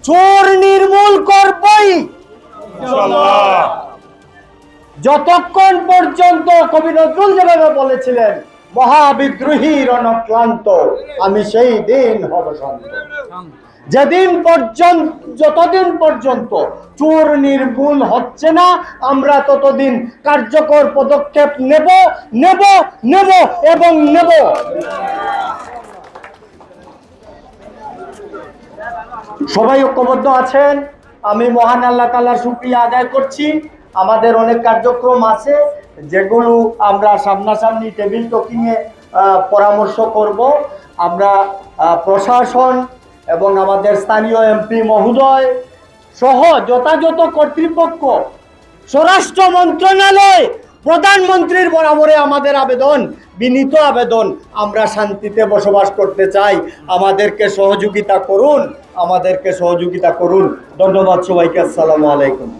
চোর নির্মূল করবই যতক্ষণ পর্যন্ত কবি নজরুল যেভাবে বলেছিলেন, মহাবিদ্রোহী রণক্লান্ত আমি সেই দিন হব শান্ত। যেদিন পর্যন্ত যতদিন পর্যন্ত চোর নির্মূল হচ্ছে না, আমরা ততদিন কার্যকর পদক্ষেপ নেব নেব নেব এবং নেব। সবাই ঐক্যবদ্ধ আছেন। আমি মহান আল্লাহ তাআলার শুকরিয়া আদায় করছি। আমাদের অনেক কার্যক্রম আছে যেগুলো আমরা সামনাসামনি টেবিল টকিংয়ে পরামর্শ করব। আমরা প্রশাসন এবং আমাদের স্থানীয় এমপি মহোদয় সহ যথাযথ কর্তৃপক্ষ, স্বরাষ্ট্র মন্ত্রণালয়, প্রধানমন্ত্রীর বরাবরে আমাদের আবেদন, বিনীত আবেদন, আমরা শান্তিতে বসবাস করতে চাই। আমাদেরকে সহযোগিতা করুন, আমাদেরকে সহযোগিতা করুন। ধন্যবাদ সবাইকে। আসসালামু আলাইকুম।